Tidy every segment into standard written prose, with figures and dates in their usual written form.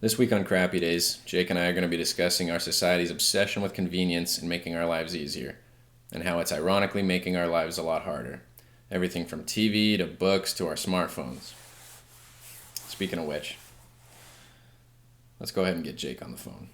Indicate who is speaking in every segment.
Speaker 1: This week on Crappy Days, Jake and I are going to be discussing our society's obsession with convenience and making our lives easier, and how it's ironically making our lives a lot harder. Everything from TV to books to our smartphones. Speaking of which, let's go ahead and get Jake on the phone.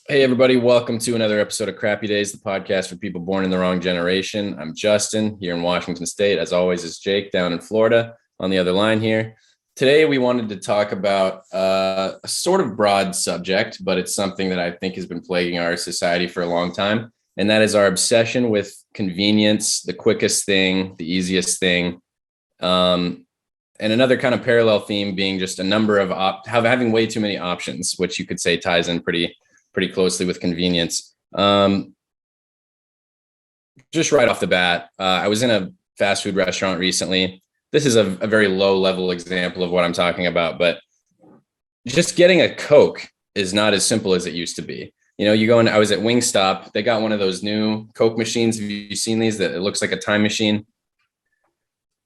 Speaker 1: Hey, everybody, welcome to another episode of Crappy Days, the podcast for people born in the wrong generation. I'm Justin here in Washington State. As always, is Jake down in Florida on the other line here. Today, we wanted to talk about a sort of broad subject, but it's something that I think has been plaguing our society for a long time, and that is our obsession with convenience, the quickest thing, the easiest thing, and another kind of parallel theme being just a number of having way too many options, which you could say ties in pretty closely with convenience. Just right off the bat, I was in a fast food restaurant recently. This is a very low level example of what I'm talking about, but just getting a Coke is not as simple as it used to be. You know, you go in, I was at Wingstop. They got one of those new Coke machines. Have you seen these? That it looks like a time machine.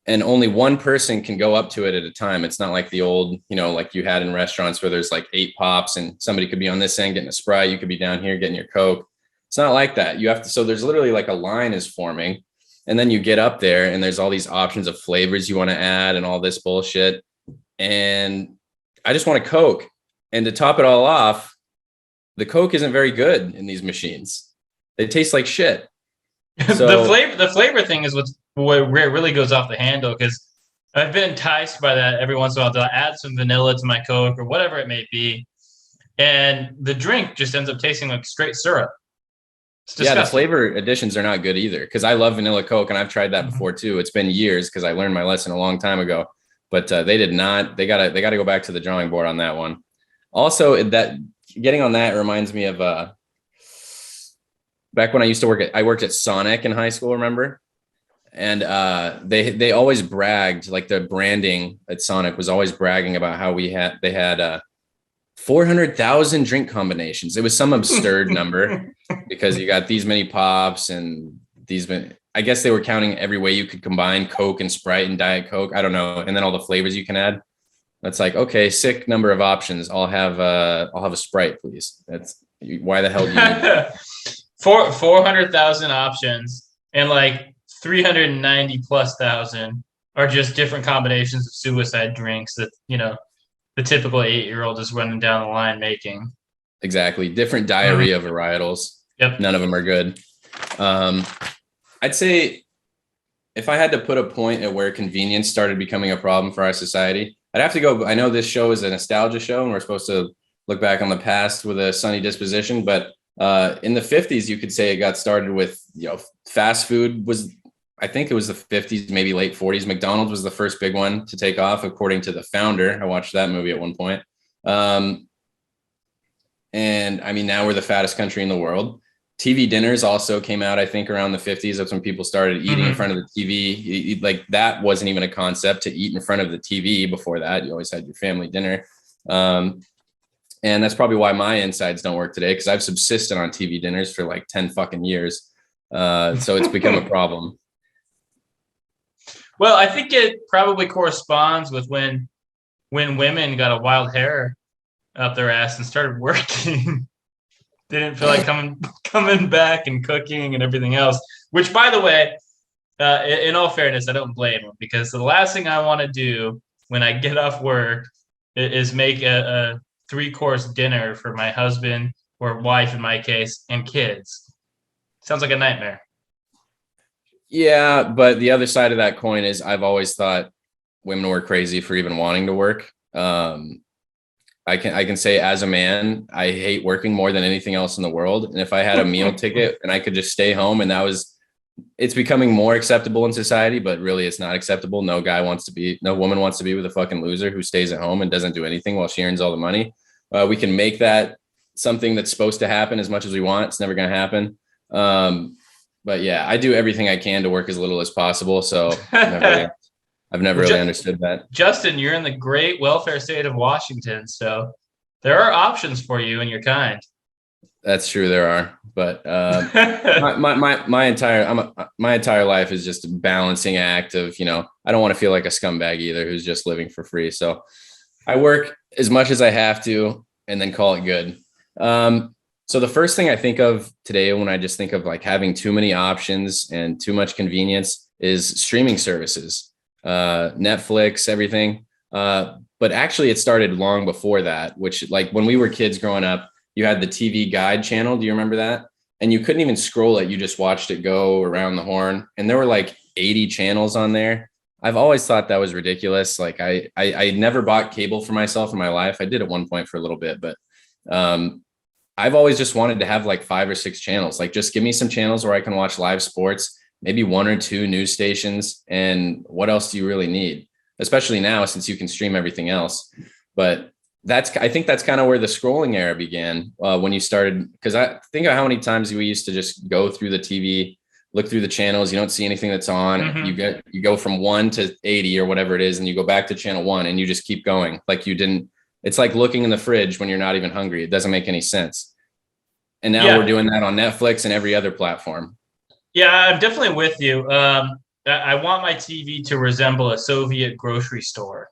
Speaker 1: And only one person can go up to it at a time. It's not like the old, like you had in restaurants where there's like 8 pops and somebody could be on this end getting a Sprite. You could be down here getting your Coke. It's not like that. You have to, so there's literally like a line is forming, and then you get up there and there's all these options of flavors you want to add and all this bullshit. And I just want a Coke. And to top it all off, the Coke isn't very good in these machines. They taste like shit.
Speaker 2: So, the flavor thing is where it really goes off the handle, because I've been enticed by that every once in a while. I'll add some vanilla to my Coke or whatever it may be, and the drink just ends up tasting like straight syrup.
Speaker 1: It's disgusting. Yeah, the flavor additions are not good either, because I love vanilla Coke and I've tried that before too. It's been years because I learned my lesson a long time ago, but they did not. They gotta go back to the drawing board on that one. Also, that getting on that reminds me of back when I used to I worked at Sonic in high school, remember? And they always bragged, like the branding at Sonic was always bragging about how they had 400,000 drink combinations. It was some absurd number because you got these many pops and I guess they were counting every way you could combine Coke and Sprite and Diet Coke. I don't know. And then all the flavors you can add. That's like, okay, sick number of options. I'll have a Sprite, please. That's why the hell do you need that?
Speaker 2: 400,000 options, and like 390 plus thousand are just different combinations of suicide drinks that, the typical 8-year-old is running down the line making.
Speaker 1: Exactly. Different diarrhea varietals.
Speaker 2: Yep.
Speaker 1: None of them are good. I'd say if I had to put a point at where convenience started becoming a problem for our society, I'd have to go. I know this show is a nostalgia show and we're supposed to look back on the past with a sunny disposition, but in the 50s, you could say it got started with, fast food was, I think it was the 50s, maybe late 40s. McDonald's was the first big one to take off, according to the founder. I watched that movie at one point. And I mean, now we're the fattest country in the world. TV dinners also came out, I think, around the 50s. That's when people started eating in front of the TV. Like that wasn't even a concept to eat in front of the TV before that. You always had your family dinner. And that's probably why my insides don't work today, because I've subsisted on TV dinners for like 10 fucking years. So it's become a problem.
Speaker 2: Well, I think it probably corresponds with when women got a wild hair up their ass and started working. They didn't feel like coming back and cooking and everything else, which, by the way, in all fairness, I don't blame them, because the last thing I want to do when I get off work is make a 3-course dinner for my husband or wife, in my case, and kids. Sounds like a nightmare.
Speaker 1: Yeah, but the other side of that coin is I've always thought women were crazy for even wanting to work. I can say as a man, I hate working more than anything else in the world. And if I had a meal ticket and I could just stay home, and it's becoming more acceptable in society, but really it's not acceptable. No woman wants to be with a fucking loser who stays at home and doesn't do anything while she earns all the money. We can make that something that's supposed to happen as much as we want. It's never going to happen. But yeah, I do everything I can to work as little as possible. So I've never really understood that.
Speaker 2: Justin, you're in the great welfare state of Washington, so there are options for you and your kind.
Speaker 1: That's true. There are, but my entire life is just a balancing act of, I don't want to feel like a scumbag either, who's just living for free. So I work as much as I have to and then call it good. So the first thing I think of today when I just think of like having too many options and too much convenience is streaming services, Netflix, everything. But actually it started long before that, which like when we were kids growing up, you had the TV Guide channel. Do you remember that? And you couldn't even scroll it. You just watched it go around the horn. And there were like 80 channels on there. I've always thought that was ridiculous. Like I never bought cable for myself in my life. I did at one point for a little bit, but I've always just wanted to have like 5 or 6 channels. Like just give me some channels where I can watch live sports, maybe 1 or 2 news stations. And what else do you really need? Especially now, since you can stream everything else. But I think that's kind of where the scrolling era began, when you started, because I think of how many times we used to just go through the TV, look through the channels. You don't see anything that's on. Mm-hmm. You go from 1 to 80 or whatever it is, and you go back to channel 1 and you just keep going. Like you didn't. It's like looking in the fridge when you're not even hungry. It doesn't make any sense. And now we're doing that on Netflix and every other platform.
Speaker 2: Yeah, I'm definitely with you. I want my TV to resemble a Soviet grocery store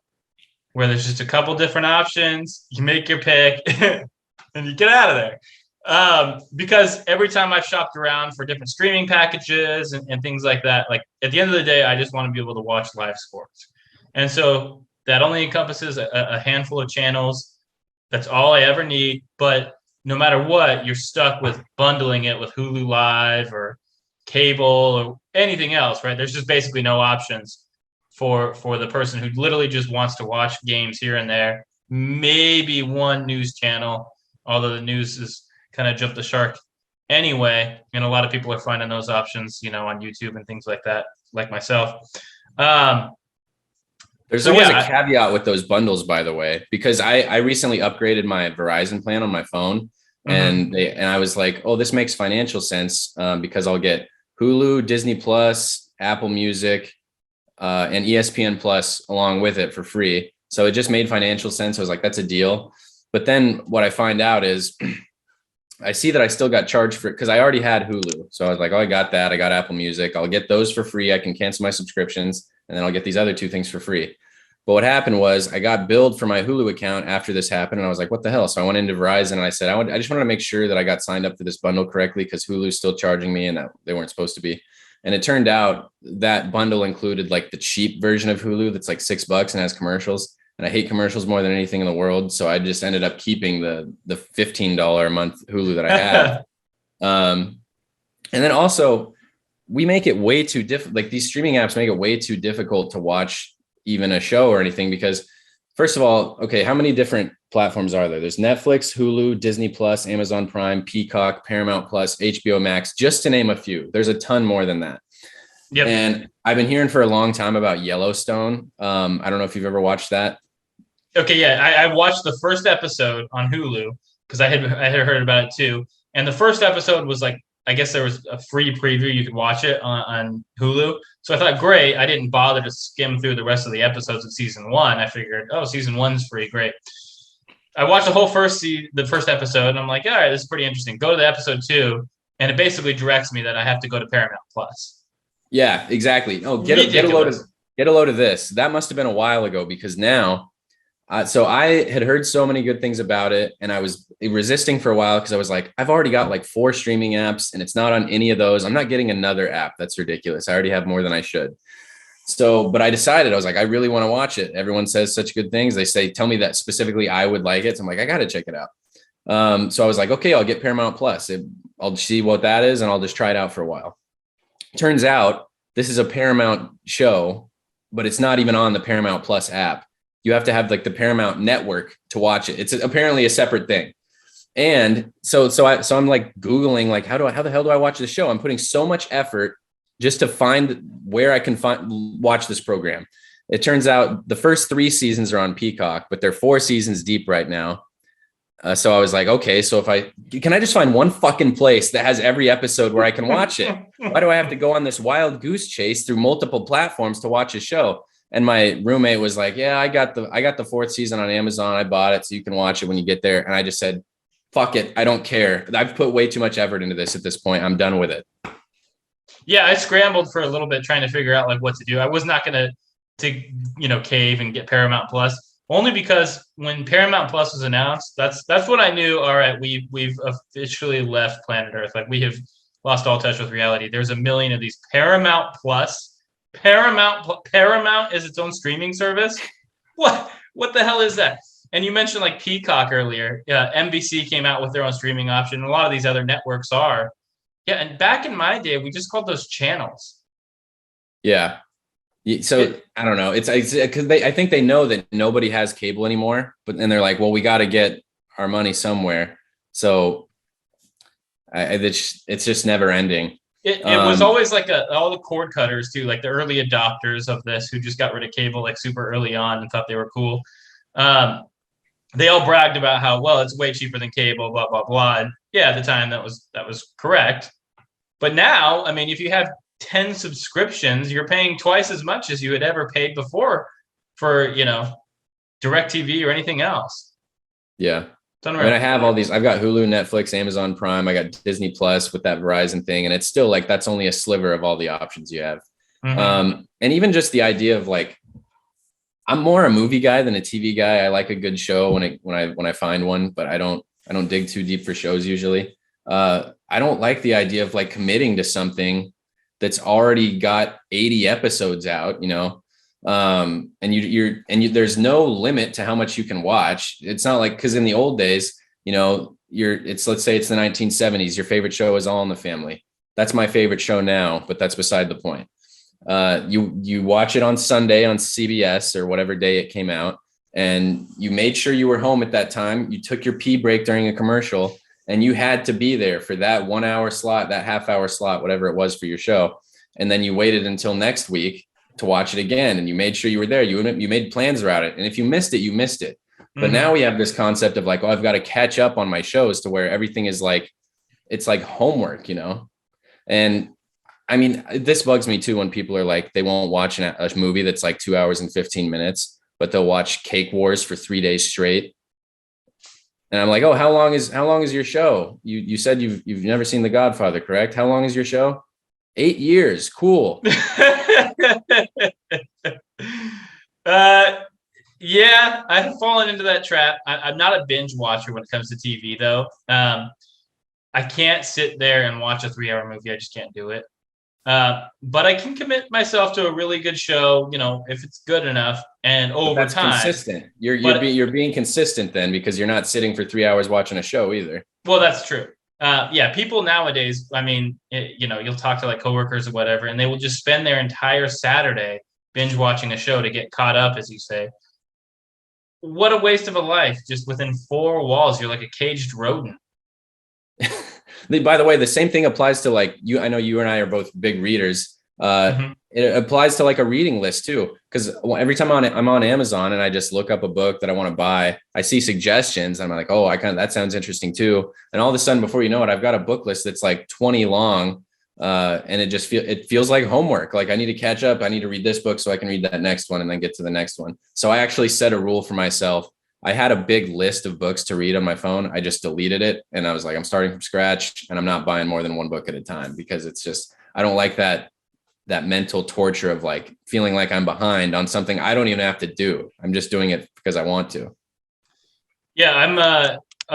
Speaker 2: where there's just a couple different options. You make your pick and you get out of there. Because every time I've shopped around for different streaming packages and things like that, like at the end of the day, I just want to be able to watch live sports. And so that only encompasses a handful of channels. That's all I ever need. But no matter what, you're stuck with bundling it with Hulu Live or cable or anything else, right? There's just basically no options for the person who literally just wants to watch games here and there. Maybe one news channel, although the news has kind of jumped the shark anyway. And a lot of people are finding those options, on YouTube and things like that, like myself.
Speaker 1: There's always a caveat with those bundles, by the way, because I recently upgraded my Verizon plan on my phone, and I was like, oh, this makes financial sense, because I'll get Hulu, Disney Plus, Apple Music, and ESPN Plus along with it for free. So it just made financial sense. I was like, that's a deal. But then what I find out is I see that I still got charged for it because I already had Hulu. So I was like, oh, I got that. I got Apple Music. I'll get those for free. I can cancel my subscriptions, and then I'll get these other 2 things for free. But what happened was I got billed for my Hulu account after this happened. And I was like, what the hell? So I went into Verizon and I said, I just wanted to make sure that I got signed up for this bundle correctly, because Hulu's still charging me and that they weren't supposed to be. And it turned out that bundle included like the cheap version of Hulu that's like $6 and has commercials. And I hate commercials more than anything in the world. So I just ended up keeping the $15 a month Hulu that I have. And then also we make it way too difficult. Like these streaming apps make it way too difficult to watch even a show or anything, because first of all, okay, how many different platforms are there? There's Netflix, Hulu, Disney Plus, Amazon Prime, Peacock, Paramount Plus, HBO Max, just to name a few. There's a ton more than that. Yep. And I've been hearing for a long time about Yellowstone. I don't know if you've ever watched that.
Speaker 2: Okay, yeah, I watched the first episode on Hulu because I had heard about it too. And the first episode was like, I guess there was a free preview. You could watch it on Hulu. So I thought, great. I didn't bother to skim through the rest of the episodes of season 1. I figured, oh, season 1's free. Great. I watched the whole first episode, and I'm like, all right, this is pretty interesting. Go to the episode 2, and it basically directs me that I have to go to Paramount Plus.
Speaker 1: Yeah, exactly. Oh, get a load of this. That must have been a while ago, because now, so I had heard so many good things about it, and I was resisting for a while because I was like, I've already got like 4 streaming apps and it's not on any of those. I'm not getting another app. That's ridiculous. I already have more than I should. So, but I decided, I was like, I really want to watch it. Everyone says such good things. They say, tell me that specifically I would like it. So I'm like, I got to check it out. So I was like, okay, I'll get Paramount Plus. I'll see what that is, and I'll just try it out for a while. Turns out this is a Paramount show, but it's not even on the Paramount Plus app. You have to have like the Paramount network to watch it. It's apparently a separate thing. And so I'm like Googling, like, how the hell do I watch this show? I'm putting so much effort just to find where I can watch this program. It turns out the first 3 seasons are on Peacock, but they're 4 seasons deep right now. So I was like, okay, so can I just find one fucking place that has every episode where I can watch it? Why do I have to go on this wild goose chase through multiple platforms to watch a show? And my roommate was like, yeah, I got the fourth season on Amazon. I bought it so you can watch it when you get there. And I just said, fuck it. I don't care. I've put way too much effort into this at this point. I'm done with it.
Speaker 2: Yeah, I scrambled for a little bit trying to figure out like what to do. I was not gonna cave and get Paramount Plus, only because when Paramount Plus was announced, that's what I knew. All right, we've officially left planet Earth. Like we have lost all touch with reality. There's a million of these Paramount Plus. Paramount is its own streaming service. What the hell is that? And you mentioned like Peacock earlier. NBC came out with their own streaming option. A lot of these other networks are. Yeah, and back in my day, we just called those channels.
Speaker 1: Yeah. So I don't know. It's because I think they know that nobody has cable anymore, but then they're like, well, we got to get our money somewhere. So it's just never ending.
Speaker 2: It was always like all the cord cutters too, like the early adopters of this who just got rid of cable like super early on and thought they were cool. They all bragged about how, well, it's way cheaper than cable, blah, blah, blah. And yeah, at the time that was correct. But now, I mean, if you have 10 subscriptions, you're paying twice as much as you had ever paid before for, DirecTV or anything else.
Speaker 1: Yeah. I mean, I have all these. I've got Hulu, Netflix, Amazon Prime. I got Disney Plus with that Verizon thing. And it's still like, that's only a sliver of all the options you have. Mm-hmm. And even just the idea of like, I'm more a movie guy than a TV guy. I like a good show when I find one, but I don't dig too deep for shows usually. I don't like the idea of like committing to something that's already got 80 episodes out, and there's no limit to how much you can watch. It's not like, because in the old days, let's say it's the 1970s, your favorite show is All in the Family. That's my favorite show now, but that's beside the point. You watch it on Sunday on CBS or whatever day it came out, and you made sure you were home at that time. You took your pee break during a commercial, and you had to be there for that 1 hour slot, that half-hour slot, whatever it was for your show. And then you waited until next week to watch it again, and you made sure you were there. You made plans around it, and if you missed it, you missed it. But mm-hmm. Now we have this concept of like, oh, I've got to catch up on my shows, to where everything is like, it's like homework, And I mean, this bugs me too when people are like, they won't watch a movie that's like 2 hours and 15 minutes, but they'll watch Cake Wars for 3 days straight. And I'm like, oh, how long is your show? You said you've never seen The Godfather, correct? How long is your show? 8 years. Cool.
Speaker 2: Yeah, I've fallen into that trap. I'm not a binge watcher when it comes to TV though. I can't sit there and watch a 3-hour movie. I just can't do it. But I can commit myself to a really good show, if it's good enough and over time.
Speaker 1: Consistent. You're being consistent then, because you're not sitting for 3 hours watching a show either.
Speaker 2: Well, that's true. Yeah, people nowadays, I mean, you'll talk to like coworkers or whatever, and they will just spend their entire Saturday binge watching a show to get caught up, as you say. What a waste of a life. Just within 4 walls, you're like a caged rodent.
Speaker 1: By the way, the same thing applies to like you. I know you and I are both big readers. Mm-hmm. It applies to like a reading list too. Because every time I'm on Amazon and I just look up a book that I want to buy, I see suggestions. And I'm like, oh, that sounds interesting too. And all of a sudden, before you know it, I've got a book list that's like 20 long. And it feels like homework. Like I need to catch up. I need to read this book so I can read that next one and then get to the next one. So I actually set a rule for myself. I had a big list of books to read on my phone. I just deleted it. And I was like, I'm starting from scratch and I'm not buying more than one book at a time, because it's just, I don't like that mental torture of like feeling like I'm behind on something I don't even have to do. I'm just doing it because I want to.
Speaker 2: Yeah, I'm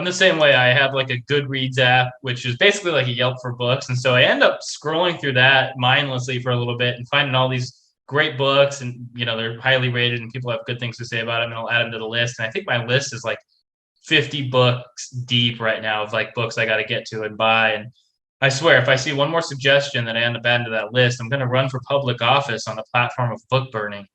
Speaker 2: the same way. I have like a Goodreads app, which is basically like a Yelp for books. And so I end up scrolling through that mindlessly for a little bit and finding all these great books, and they're highly rated and people have good things to say about them, and I'll add them to the list. And I think my list is like 50 books deep right now of like books I got to get to and buy. And I swear, if I see one more suggestion that I end up adding to that list, I'm going to run for public office on the platform of book burning.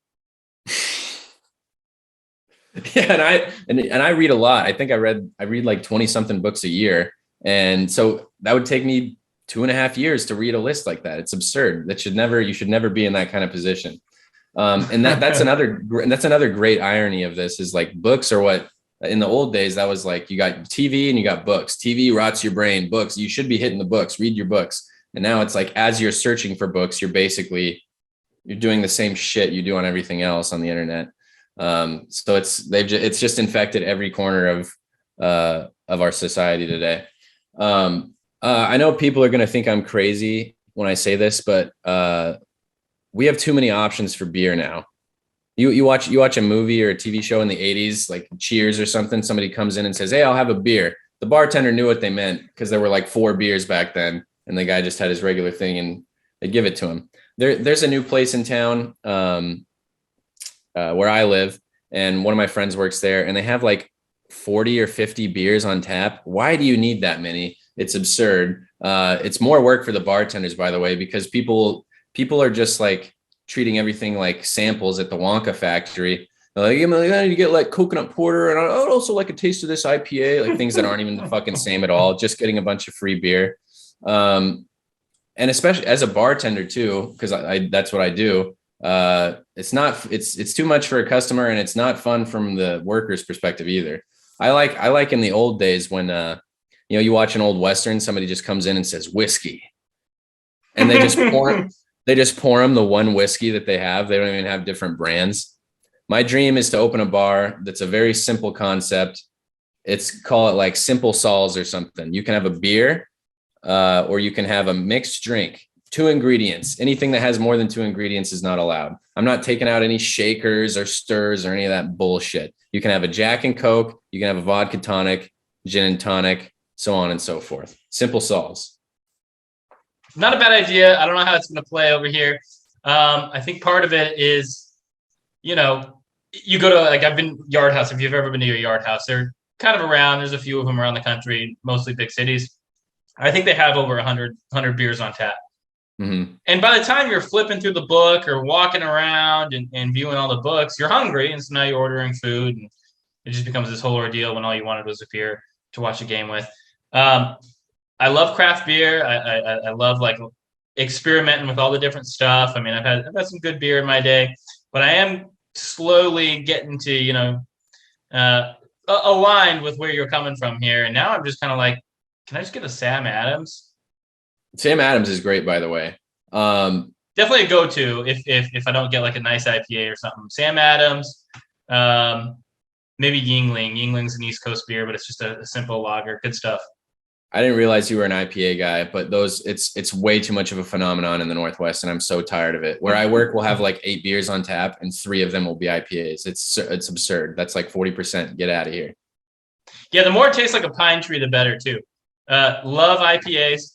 Speaker 1: Yeah, and I read a lot. I think I read like 20 something books a year, and so that would take me 2.5 years to read a list like that. It's absurd. You should never be in that kind of position. And that's another great irony of this is like books are what In the old days, that was like, you got TV and you got books. TV rots your brain. Books, you should be hitting the books, read your books. And now it's like, as you're searching for books, you're doing the same shit you do on everything else on the internet. So it's just infected every corner of our society today. I know people are going to think I'm crazy when I say this, but we have too many options for beer now. You watch a movie or a TV show in the 80s, like Cheers or something. Somebody comes in and says, "Hey, I'll have a beer." The bartender knew what they meant because there were like 4 beers back then, and the guy just had his regular thing, and they give it to him. There's a new place in town where I live, and one of my friends works there, and they have like 40 or 50 beers on tap. Why do you need that many? It's absurd. It's more work for the bartenders, by the way, because people are just like treating everything like samples at the Wonka factory. They're like, I need to get like coconut porter, and I'd also like a taste of this IPA, like things that aren't even the fucking same at all, just getting a bunch of free beer. And especially as a bartender too, because I that's what I do. It's too much for a customer, and it's not fun from the worker's perspective either. I like in the old days when you watch an old Western, somebody just comes in and says whiskey, and they just pour them the one whiskey that they have. They don't even have different brands. My dream is to open a bar that's a very simple concept. Call it like Simple Sols or something. You can have a beer, or you can have a mixed drink, 2 ingredients. Anything that has more than 2 ingredients is not allowed. I'm not taking out any shakers or stirs or any of that bullshit. You can have a Jack and Coke. You can have a vodka tonic, gin and tonic, so on and so forth. Simple Sols.
Speaker 2: Not a bad idea. I don't know how it's going to play over here. I think part of it is, you go to, like, I've been Yard House. If you've ever been to a Yard House, they're kind of around. There's a few of them around the country, mostly big cities. I think they have over 100 beers on tap.
Speaker 1: Mm-hmm.
Speaker 2: And by the time you're flipping through the book or walking around and viewing all the books, you're hungry. And so now you're ordering food, and it just becomes this whole ordeal when all you wanted was a beer to watch a game with. I love craft beer. I love like experimenting with all the different stuff. I mean, I've had some good beer in my day, but I am slowly getting to, aligned with where you're coming from here. And now I'm just kind of like, can I just get a Sam Adams?
Speaker 3: Sam Adams is great, by the way.
Speaker 2: Definitely a go-to if I don't get like a nice IPA or something. Sam Adams, maybe Yingling. Yingling's an East Coast beer, but it's just a simple lager. Good stuff.
Speaker 3: I didn't realize you were an IPA guy, but it's way too much of a phenomenon in the Northwest, and I'm so tired of it. Where I work, we'll have like 8 beers on tap, and 3 of them will be IPAs. It's absurd. That's like 40%. Get out of here.
Speaker 2: Yeah, the more it tastes like a pine tree, the better too. Love IPAs.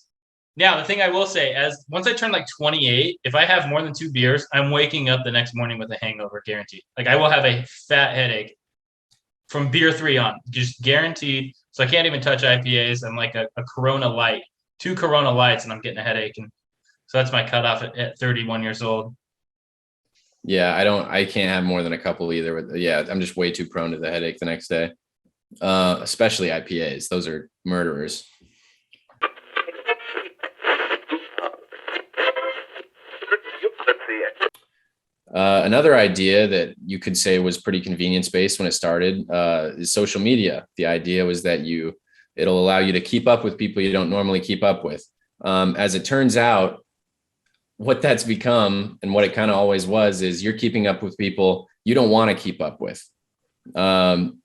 Speaker 2: Now, the thing I will say, once I turn like 28, if I have more than 2 beers, I'm waking up the next morning with a hangover, guaranteed. Like I will have a fat headache from beer 3 on, just guaranteed. So I can't even touch IPAs. I'm like a Corona Light, 2 Corona Lights, and I'm getting a headache. And so that's my cutoff at 31 years old.
Speaker 3: Yeah, I can't have more than a couple either. Yeah, I'm just way too prone to the headache the next day. Especially IPAs. Those are murderers. Another idea that you could say was pretty convenience-based when it started is social media. The idea was that it'll allow you to keep up with people you don't normally keep up with. As it turns out, what that's become and what it kind of always was is you're keeping up with people you don't want to keep up with.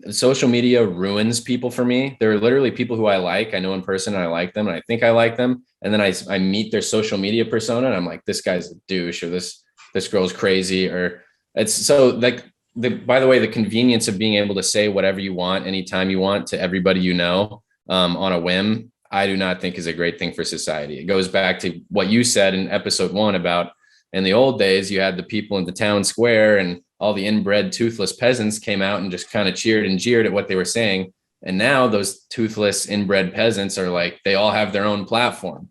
Speaker 3: Social media ruins people for me. There are literally people who I like, I know in person, and I like them, and I think I like them. And then I meet their social media persona, and I'm like, this guy's a douche, or this girl's crazy, or it's so like by the way, the convenience of being able to say whatever you want anytime you want to everybody you know on a whim, I do not think is a great thing for society. It goes back to what you said in episode 1 about in the old days, you had the people in the town square and all the inbred toothless peasants came out and just kind of cheered and jeered at what they were saying. And now those toothless inbred peasants are like, they all have their own platform.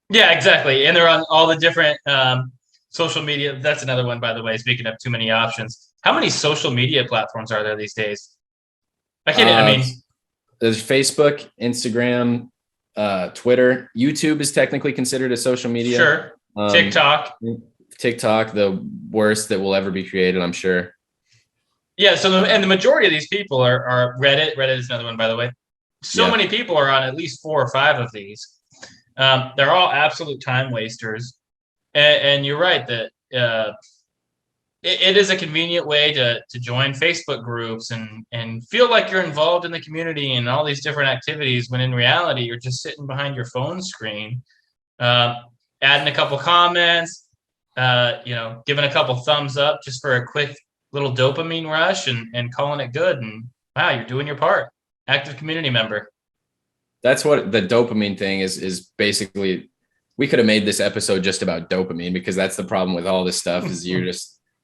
Speaker 2: Yeah, exactly. And they're on all the different social media. That's another one, by the way, speaking of too many options. How many social media platforms are there these days? I mean,
Speaker 3: there's Facebook, Instagram, Twitter. YouTube is technically considered a social media.
Speaker 2: Sure. TikTok,
Speaker 3: the worst that will ever be created, I'm sure.
Speaker 2: Yeah. So and the majority of these people are Reddit. Reddit is another one, by the way. So many people are on at least 4 or 5 of these. They're all absolute time wasters. And you're right that it is a convenient way to join Facebook groups and feel like you're involved in the community and all these different activities, when in reality, you're just sitting behind your phone screen, adding a couple comments, giving a couple thumbs up just for a quick little dopamine rush and calling it good. And wow, you're doing your part. Active community member.
Speaker 3: That's what the dopamine thing is basically. We could have made this episode just about dopamine, because that's the problem with all this stuff is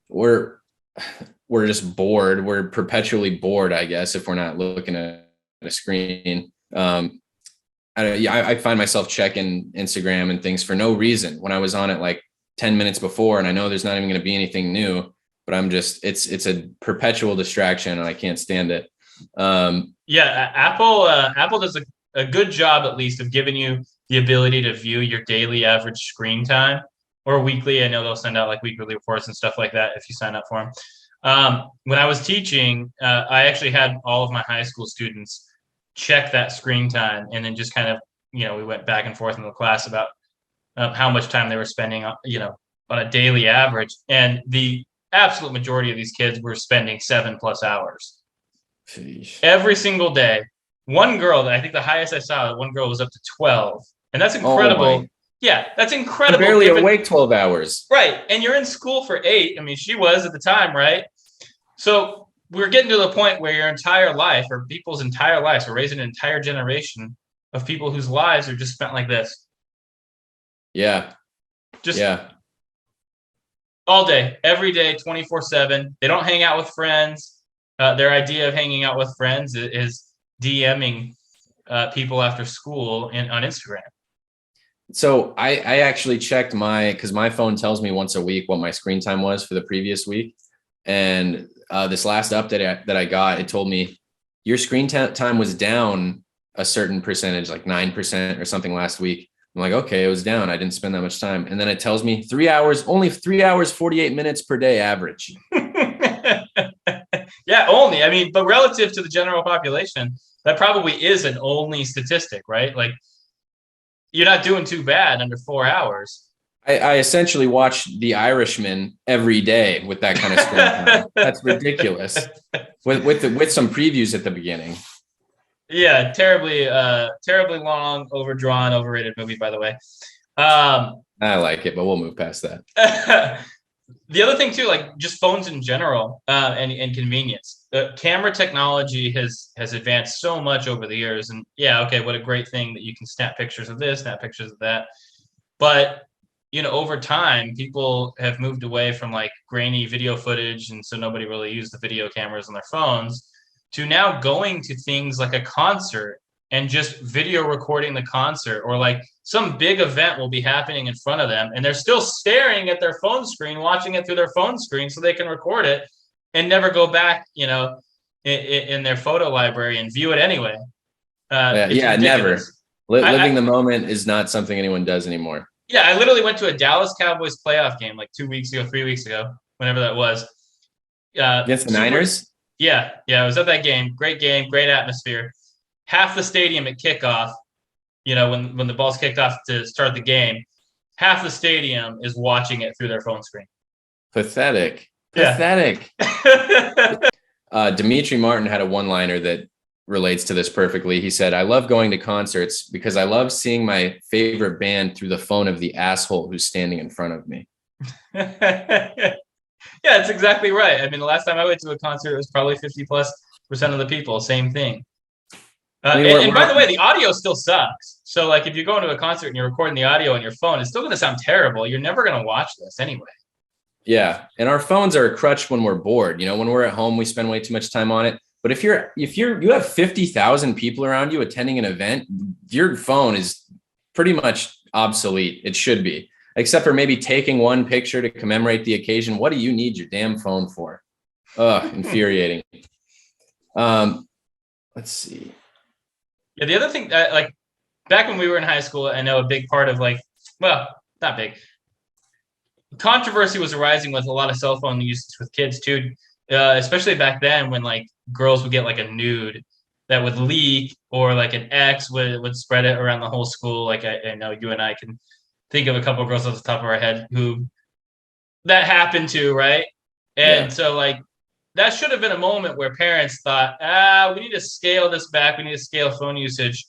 Speaker 3: we're just bored. We're perpetually bored, I guess, if we're not looking at a screen. I find myself checking Instagram and things for no reason when I was on it like 10 minutes before, and I know there's not even going to be anything new, but I'm just, it's a perpetual distraction and I can't stand it.
Speaker 2: Apple does a good job, at least, of giving you the ability to view your daily average screen time, or weekly. I know they'll send out like weekly reports and stuff like that if you sign up for them. When I was teaching, I actually had all of my high school students check that screen time, and then just kind of, we went back and forth in the class about how much time they were spending on a daily average. And the absolute majority of these kids were spending 7+ hours.
Speaker 3: Sheesh.
Speaker 2: Every single day. One girl, I think the highest I saw, one girl was up to 12. And that's incredible. Yeah, that's incredible.
Speaker 3: You're barely awake 12 hours.
Speaker 2: Right. And you're in school for 8. I mean, she was at the time, right? So we're getting to the point where your entire life, or people's entire lives, we're raising an entire generation of people whose lives are just spent like this.
Speaker 3: Yeah.
Speaker 2: All day, every day, 24/7. They don't hang out with friends. Their idea of hanging out with friends is DMing people after school on Instagram.
Speaker 3: So I actually checked because my phone tells me once a week what my screen time was for the previous week. And this last update that I got, it told me your screen time was down a certain percentage, like 9% or something last week. I'm like, okay, it was down. I didn't spend that much time. And then it tells me only 3 hours, 48 minutes per day average.
Speaker 2: Yeah, only. I mean, but relative to the general population, that probably is an only statistic, right? Like, you're not doing too bad under 4 hours.
Speaker 3: I essentially watch The Irishman every day with that kind of screen time. That's ridiculous. With some previews at the beginning.
Speaker 2: Yeah, terribly long, overdrawn, overrated movie, by the way.
Speaker 3: I like it, but we'll move past that.
Speaker 2: The other thing too, like just phones in general, and convenience. The camera technology has advanced so much over the years, and yeah, okay, what a great thing that you can snap pictures of this, snap pictures of that. But over time, people have moved away from like grainy video footage, and so nobody really used the video cameras on their phones, to now going to things like a concert and just video recording the concert, or like some big event will be happening in front of them and they're still staring at their phone screen, watching it through their phone screen so they can record it and never go back, in their photo library and view it anyway.
Speaker 3: Never. Living the moment is not something anyone does anymore.
Speaker 2: Yeah, I literally went to a Dallas Cowboys playoff game like 2 weeks ago, 3 weeks ago, whenever that was.
Speaker 3: Against the Niners?
Speaker 2: Yeah, I was at that game. Great game, great atmosphere. Half the stadium at kickoff, when the ball's kicked off to start the game, half the stadium is watching it through their phone screen.
Speaker 3: Pathetic.
Speaker 2: Yeah.
Speaker 3: Pathetic. Dimitri Martin had a one-liner that relates to this perfectly. He said, "I love going to concerts because I love seeing my favorite band through the phone of the asshole who's standing in front of me."
Speaker 2: Yeah, that's exactly right. I mean, the last time I went to a concert, it was probably 50+% of the people. Same thing. And by the way, the audio still sucks. So like if you're going to a concert and you're recording the audio on your phone, it's still going to sound terrible. You're never going to watch this anyway.
Speaker 3: Yeah. And our phones are a crutch when we're bored. When we're at home, we spend way too much time on it. But if you have 50,000 people around you attending an event, your phone is pretty much obsolete. It should be, except for maybe taking one picture to commemorate the occasion. What do you need your damn phone for? Ugh, infuriating. Let's see.
Speaker 2: Yeah, the other thing, like back when we were in high school, I know a big part of not big, controversy was arising with a lot of cell phone usage with kids too. especially back then when like girls would get like a nude that would leak, or like an ex would spread it around the whole school. Like I know you and I can think of a couple of girls off the top of our head who that happened to, right? And so like that should have been a moment where parents thought, we need to scale this back. We need to scale phone usage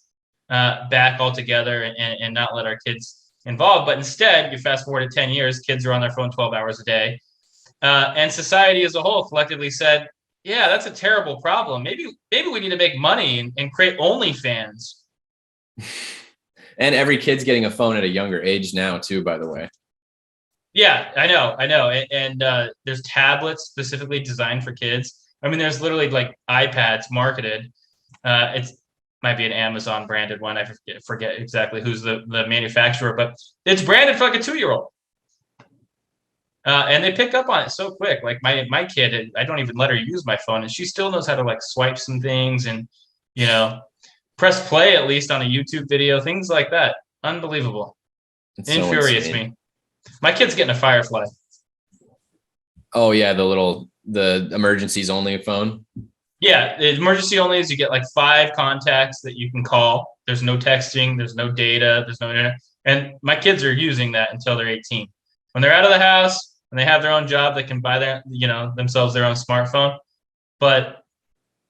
Speaker 2: back altogether and not let our kids involved. But instead, you fast forward to 10 years, kids are on their phone 12 hours a day. And society as a whole collectively said, yeah, that's a terrible problem. Maybe we need to make money and create OnlyFans.
Speaker 3: And every kid's getting a phone at a younger age now too, by the way.
Speaker 2: Yeah, I know. And there's tablets specifically designed for kids. I mean, there's literally like iPads marketed. It's might be an Amazon branded one. I forget exactly who's the manufacturer, but it's branded for like a 2-year-old. And they pick up on it so quick. Like my kid, I don't even let her use my phone, and she still knows how to like swipe some things and, press play at least on a YouTube video, things like that. Unbelievable. It infuriates me. My kid's getting a Firefly.
Speaker 3: Oh yeah, the emergencies only phone.
Speaker 2: Yeah, the emergency only is you get like 5 contacts that you can call. There's no texting, there's no data, there's no internet. And my kids are using that until they're 18. When they're out of the house and they have their own job, they can buy themselves their own smartphone. But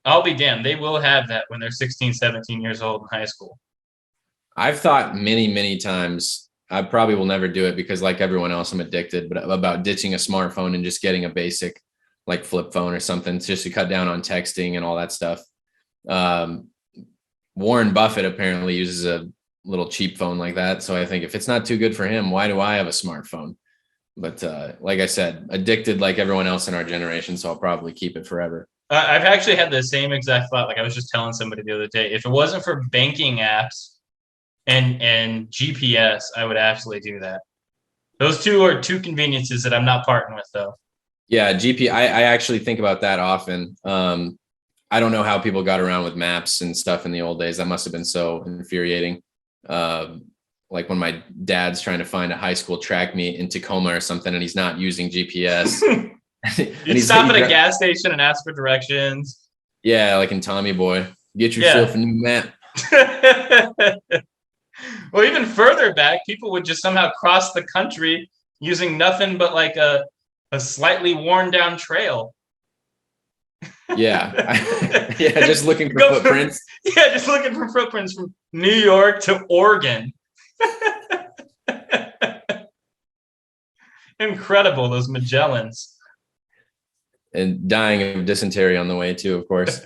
Speaker 2: I'll be damned, they will have that when they're 16, 17 years old in high school.
Speaker 3: I've thought many, many times, I probably will never do it because like everyone else, I'm addicted, but about ditching a smartphone and just getting a basic like flip phone or something just to cut down on texting and all that stuff. Warren Buffett apparently uses a little cheap phone like that. So I think if it's not too good for him, why do I have a smartphone? But like I said, addicted like everyone else in our generation. So I'll probably keep it forever.
Speaker 2: I've actually had the same exact thought. Like I was just telling somebody the other day, if it wasn't for banking apps and GPS, I would absolutely do that. Those two are 2 conveniences that I'm not parting with, though.
Speaker 3: Yeah, I actually think about that often. I don't know how people got around with maps and stuff in the old days. That must have been so infuriating. Like when my dad's trying to find a high school track meet in Tacoma or something, and he's not using GPS.
Speaker 2: You stop at a gas station and ask for directions.
Speaker 3: Yeah, like in Tommy Boy, get yourself a new map.
Speaker 2: Well, even further back, people would just somehow cross the country using nothing but like a slightly worn down trail.
Speaker 3: Yeah. Yeah, just looking for footprints.
Speaker 2: Just looking for footprints from New York to Oregon. Incredible, those Magellans.
Speaker 3: And dying of dysentery on the way too, of course.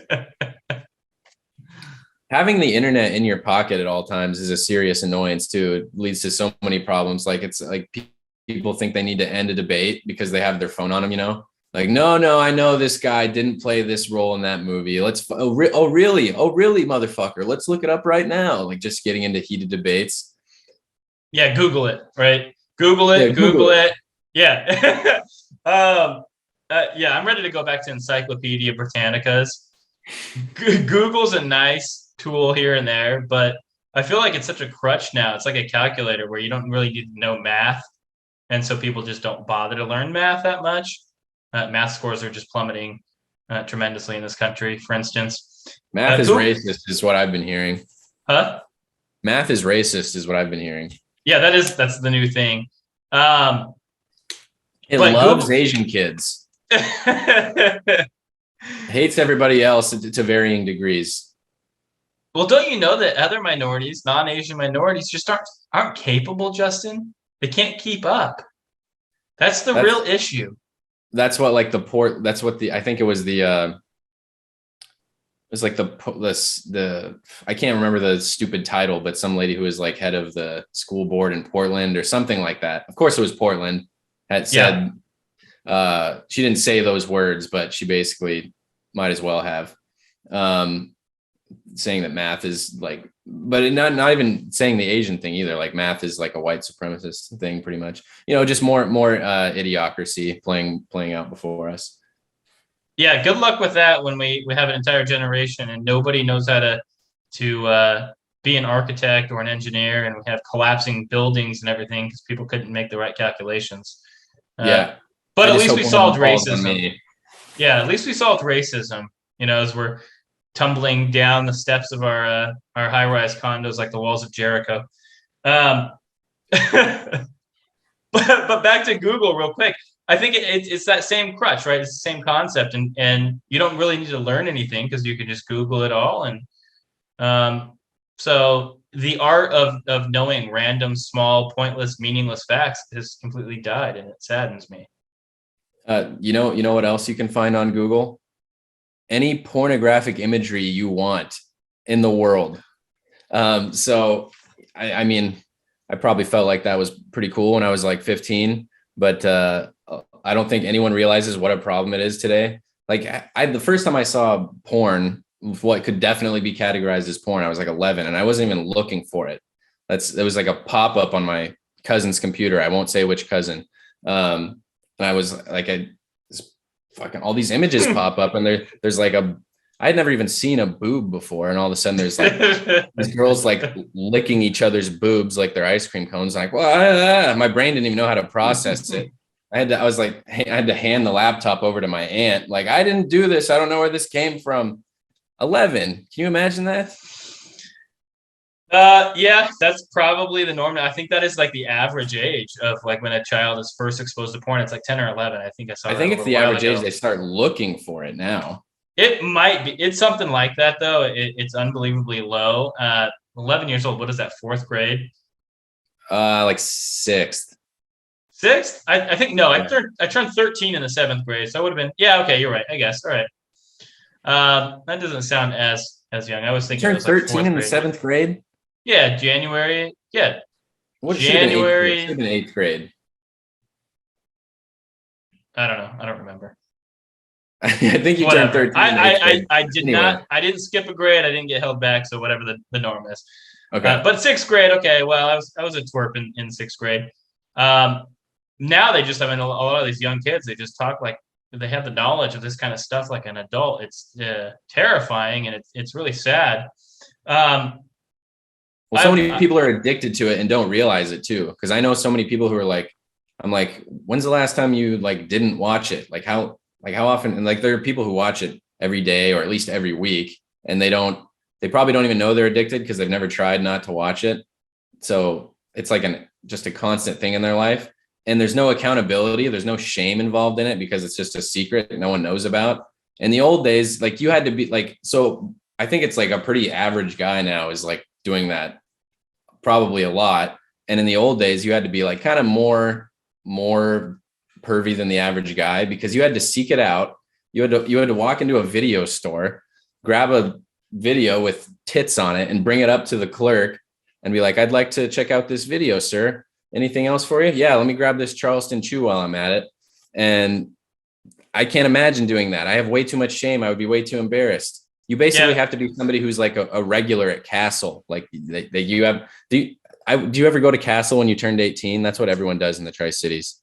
Speaker 3: Having the internet in your pocket at all times is a serious annoyance too. It leads to so many problems. Like it's like people think they need to end a debate because they have their phone on them, Like, no, I know this guy didn't play this role in that movie. Really, motherfucker. Let's look it up right now. Like just getting into heated debates.
Speaker 2: Yeah, Google it, right? Google it,
Speaker 3: Yeah,
Speaker 2: Google it. Yeah. I'm ready to go back to Encyclopedia Britannicas. Google's a nice tool here and there, but I feel like it's such a crutch now. It's like a calculator where you don't really need to know math. And so people just don't bother to learn math that much. Math scores are just plummeting tremendously in this country, for instance.
Speaker 3: Math is racist is what I've been hearing.
Speaker 2: Huh?
Speaker 3: Math is racist is what I've been hearing.
Speaker 2: Yeah, that's the new thing.
Speaker 3: It loves Asian kids. Hates everybody else to varying degrees.
Speaker 2: Well, don't you know that other minorities, non-Asian minorities, just aren't capable, Justin? They can't keep up. That's the real issue.
Speaker 3: That's what like that's what I think it was the it's like the I can't remember the stupid title, but some lady who was like head of the school board in Portland or something like that. Of course it was Portland. Had said she didn't say those words, but she basically might as well have saying that math is like, but not even saying the Asian thing either. Like math is like a white supremacist thing, pretty much. Just more idiocracy playing out before us.
Speaker 2: Yeah, good luck with that when we have an entire generation and nobody knows how to be an architect or an engineer, and we have collapsing buildings and everything because people couldn't make the right calculations.
Speaker 3: But
Speaker 2: at least we solved racism. Yeah, at least we solved racism, as we're tumbling down the steps of our high-rise condos like the walls of Jericho. Um, but back to Google real quick. I think it's that same crutch, right? It's the same concept, and you don't really need to learn anything because you can just Google it all. And so the art of knowing random, small, pointless, meaningless facts has completely died, and it saddens me.
Speaker 3: You know what else you can find on Google? Any pornographic imagery you want in the world. So I mean, I probably felt like that was pretty cool when I was like 15, but I don't think anyone realizes what a problem it is today. Like the first time I saw porn, what could definitely be categorized as porn, I was like 11 and I wasn't even looking for it. It was like a pop-up on my cousin's computer. I won't say which cousin. And I was like, fucking all these images pop up and there's like I had never even seen a boob before. And all of a sudden there's like these girls like licking each other's boobs like they're ice cream cones. Like, well, my brain didn't even know how to process it. I had to hand the laptop over to my aunt. Like, I didn't do this. I don't know where this came from. 11. Can you imagine that?
Speaker 2: Yeah, that's probably the norm. I think that is like the average age of like when a child is first exposed to porn. It's like 10 or 11. I think
Speaker 3: I think it's the average age they start looking for it now.
Speaker 2: It might be. It's something like that though. It's unbelievably low. 11 years old. What is that? Fourth grade?
Speaker 3: Like sixth.
Speaker 2: Sixth? I think no. I turned 13 in the seventh grade, so I would have been. Yeah. Okay, you're right. I guess. All right. That doesn't sound as young. I was thinking.
Speaker 3: You turned 13 in the seventh grade.
Speaker 2: Yeah, January. Yeah.
Speaker 3: What January? Should have been eighth grade.
Speaker 2: I don't know. I don't remember.
Speaker 3: I think you turned 13.
Speaker 2: I did not. I didn't skip a grade. I didn't get held back. So whatever the norm is.
Speaker 3: Okay.
Speaker 2: But sixth grade. Okay. Well, I was a twerp in sixth grade. Now they just, I mean, a lot of these young kids, they just talk like they have the knowledge of this kind of stuff like an adult. It's terrifying and it's really sad.
Speaker 3: Well, so many people are addicted to it and don't realize it too. Because I know so many people who are like, I'm like, when's the last time you like didn't watch it? Like how often? And like there are people who watch it every day or at least every week, and they probably don't even know they're addicted because they've never tried not to watch it. So it's like just a constant thing in their life. And there's no accountability. There's no shame involved in it because it's just a secret no one knows about. In the old days, like you had to be like, so I think it's like a pretty average guy now is like doing that probably a lot. And in the old days, you had to be like kind of more pervy than the average guy because you had to seek it out. You had to walk into a video store, grab a video with tits on it and bring it up to the clerk and be like, I'd like to check out this video, sir. Anything else for you? Yeah, let me grab this Charleston Chew while I'm at it. And I can't imagine doing that. I have way too much shame. I would be way too embarrassed. You basically have to be somebody who's like a regular at Castle. Like you have, do you ever go to Castle when you turned 18? That's what everyone does in the Tri-Cities.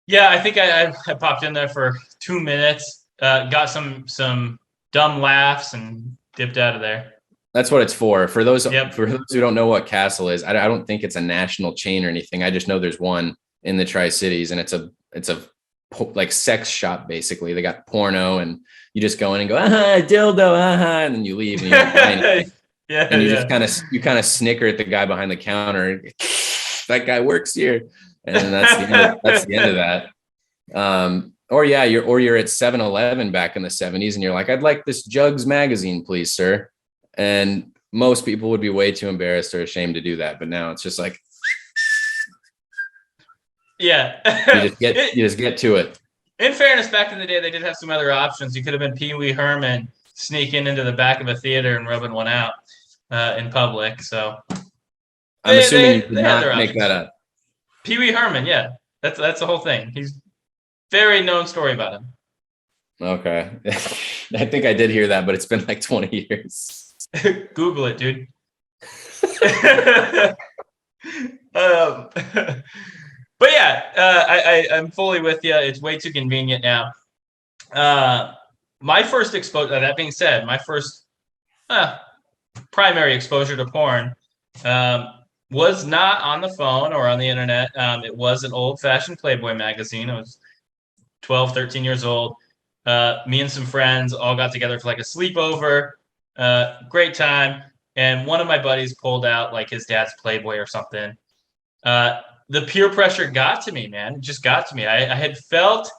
Speaker 2: Yeah, I think I popped in there for 2 minutes, got some dumb laughs and dipped out of there.
Speaker 3: That's what it's for. For those who don't know what Castle is, I don't think it's a national chain or anything. I just know there's one in the Tri-Cities, and it's a like sex shop basically. They got porno, and you just go in and go, dildo, and then you leave and you don't buy anything. And you just kind of snicker at the guy behind the counter. That guy works here, and that's the end of that. Or you're at 7-Eleven back in the 70s, and you're like, I'd like this Jugs magazine, please, sir. And most people would be way too embarrassed or ashamed to do that. But now it's just like,
Speaker 2: yeah,
Speaker 3: you just get to it.
Speaker 2: In fairness, back in the day, they did have some other options. You could have been Pee Wee Herman sneaking into the back of a theater and rubbing one out in public. So
Speaker 3: I'm assuming you did not make that up.
Speaker 2: Pee Wee Herman, yeah, that's the whole thing. He's very known story about him.
Speaker 3: Okay, I think I did hear that, but it's been like 20 years.
Speaker 2: Google it, dude. But yeah, I'm fully with you. It's way too convenient now. My first exposure, that being said, my first primary exposure to porn was not on the phone or on the internet. It was an old-fashioned Playboy magazine. I was 12, 13 years old. Me and some friends all got together for like a sleepover. Great time. And one of my buddies pulled out like his dad's Playboy or something. The peer pressure got to me, man. It just got to me. I had felt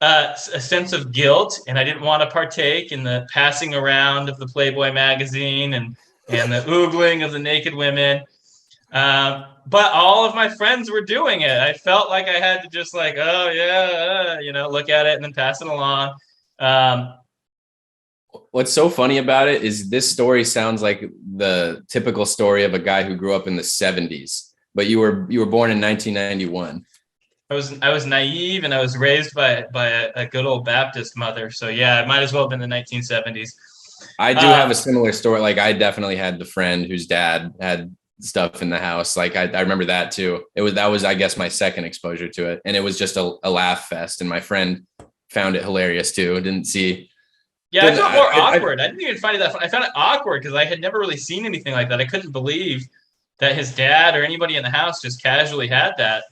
Speaker 2: a sense of guilt, and I didn't want to partake in the passing around of the Playboy magazine and the oogling of the naked women. But all of my friends were doing it. I felt like I had to just like, oh yeah, look at it and then pass it along.
Speaker 3: What's so funny about it is this story sounds like the typical story of a guy who grew up in the 70s, but you were born in 1991.
Speaker 2: I was naive, and I was raised by a good old Baptist mother. So yeah, it might as well have been the 1970s.
Speaker 3: I do have a similar story. Like I definitely had the friend whose dad had stuff in the house. Like I remember that too. That was I guess my second exposure to it, and it was just a laugh fest. And my friend found it hilarious too. Didn't see.
Speaker 2: Yeah, I felt more awkward. I didn't even find it that fun. I found it awkward because I had never really seen anything like that. I couldn't believe that his dad or anybody in the house just casually had that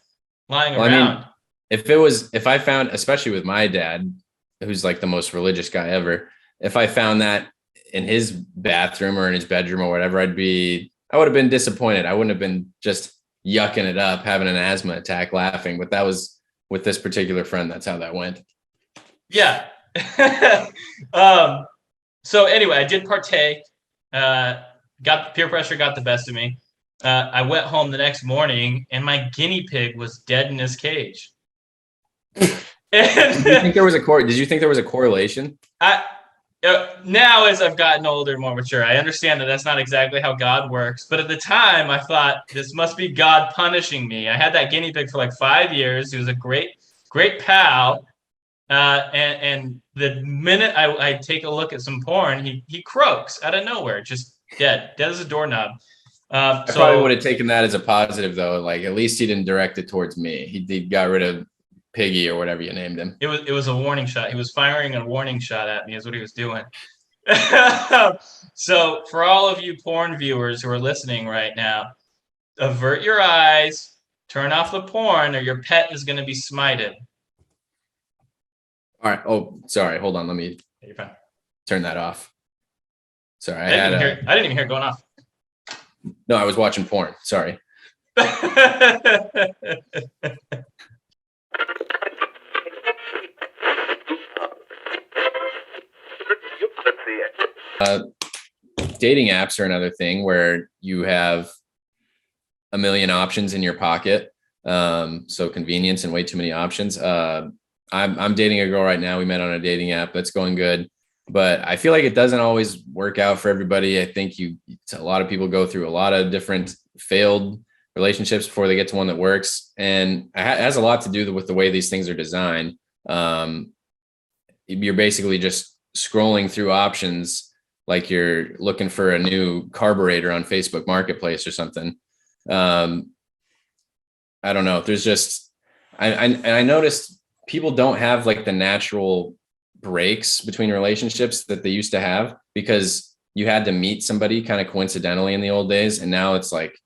Speaker 2: lying around. I mean,
Speaker 3: if I found, especially with my dad, who's like the most religious guy ever, if I found that in his bathroom or in his bedroom or whatever, I would have been disappointed. I wouldn't have been just yucking it up, having an asthma attack, laughing. But that was with this particular friend. That's how that went.
Speaker 2: Yeah. So anyway, I did partake. Got peer pressure got the best of me. I went home the next morning, and my guinea pig was dead in his cage.
Speaker 3: Did you think there was a correlation?
Speaker 2: Now, as I've gotten older and more mature, I understand that that's not exactly how God works. But at the time, I thought this must be God punishing me. I had that guinea pig for like 5 years. He was a great pal. And the minute I take a look at some porn, he croaks out of nowhere, just dead as a doorknob.
Speaker 3: I probably would have taken that as a positive though. Like at least he didn't direct it towards me. He got rid of Piggy or whatever you named him.
Speaker 2: It was a warning shot. He was firing a warning shot at me is what he was doing. So for all of you porn viewers who are listening right now, avert your eyes, turn off the porn, or your pet is going to be smited.
Speaker 3: All right. Oh, sorry. Hold on. Let me turn that off. Sorry. I
Speaker 2: didn't even hear it going off.
Speaker 3: No, I was watching porn. Sorry. Dating apps are another thing where you have a million options in your pocket. So convenience and way too many options. I'm dating a girl right now. We met on a dating app. That's going good. But I feel like it doesn't always work out for everybody. I think a lot of people go through a lot of different failed relationships before they get to one that works. And it has a lot to do with the way these things are designed. You're basically just scrolling through options like you're looking for a new carburetor on Facebook Marketplace or something. I don't know. There's just, I noticed people don't have like the natural breaks between relationships that they used to have, because you had to meet somebody kind of coincidentally in the old days. And now it's like,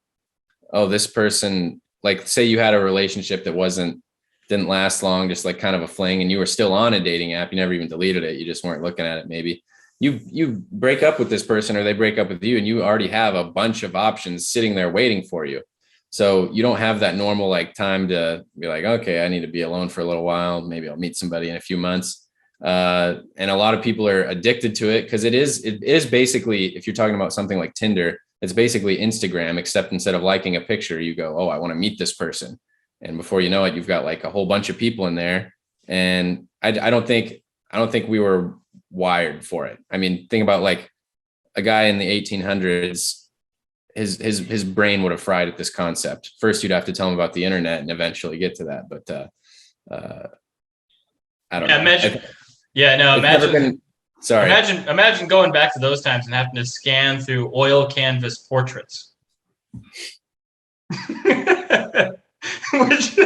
Speaker 3: oh, this person, like say you had a relationship that didn't last long, just like kind of a fling, and you were still on a dating app. You never even deleted it. You just weren't looking at it. Maybe you break up with this person or they break up with you, and you already have a bunch of options sitting there waiting for you. So you don't have that normal like time to be like, okay, I need to be alone for a little while. Maybe I'll meet somebody in a few months. And a lot of people are addicted to it because it is basically, if you're talking about something like Tinder, it's basically Instagram, except instead of liking a picture, you go, oh, I want to meet this person. And before you know it, you've got like a whole bunch of people in there. And I don't think we were wired for it. I mean, think about like a guy in the 1800s, his brain would have fried at this concept. First, you'd have to tell him about the internet and eventually get to that. But I don't know.
Speaker 2: Imagine going back to those times and having to scan through oil canvas portraits. Which,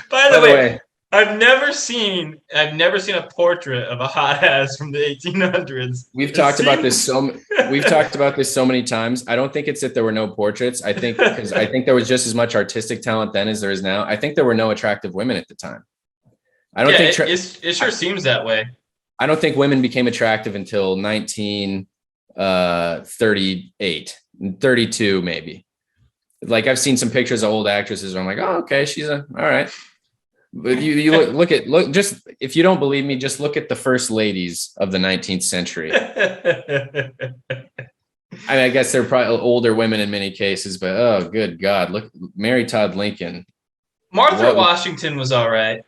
Speaker 2: by the way, I've never seen a portrait of a hot ass from the 1800s.
Speaker 3: We've talked about this so many times. I don't think it's that there were no portraits. I think there was just as much artistic talent then as there is now. I think there were no attractive women at the time. I don't think
Speaker 2: it sure seems that way.
Speaker 3: I don't think women became attractive until 1938, 32 maybe. Like I've seen some pictures of old actresses where I'm like, oh, okay, she's all right. But you look just if you don't believe me, just look at the first ladies of the 19th century. I mean, I guess they're probably older women in many cases, but oh, good God, look, Mary Todd Lincoln.
Speaker 2: Martha Washington was all right.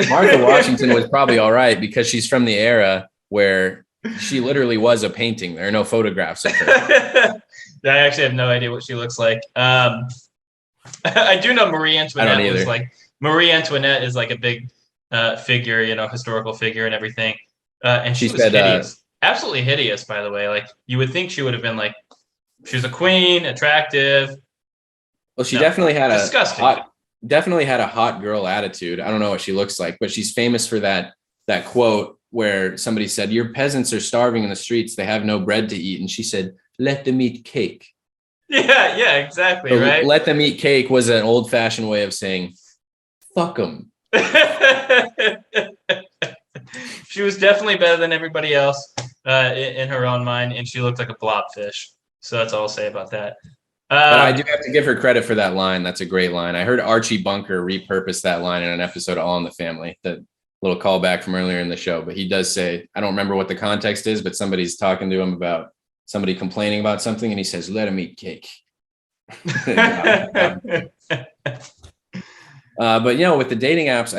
Speaker 3: Martha Washington was probably all right because she's from the era where she literally was a painting. There are no photographs of her.
Speaker 2: I actually have no idea what she looks like. I do know Marie Antoinette was like Marie Antoinette is like a big figure, historical figure and everything. And she was hideous, absolutely hideous. By the way, like you would think she would have been like she was a queen, attractive.
Speaker 3: Well, she definitely had
Speaker 2: disgusting.
Speaker 3: a hot girl attitude. I don't know what she looks like, but she's famous for that quote where somebody said, "Your peasants are starving in the streets; they have no bread to eat," and she said, "Let them eat cake."
Speaker 2: Yeah, exactly. So right.
Speaker 3: Let them eat cake was an old-fashioned way of saying, "Fuck them."
Speaker 2: She was definitely better than everybody else in her own mind, and she looked like a blobfish. So that's all I'll say about that.
Speaker 3: But I do have to give her credit for that line. That's a great line. I heard Archie Bunker repurpose that line in an episode of All in the Family. That little callback from earlier in the show. But he does say, I don't remember what the context is, but somebody's talking to him about somebody complaining about something, and he says, "Let him eat cake." But with the dating apps,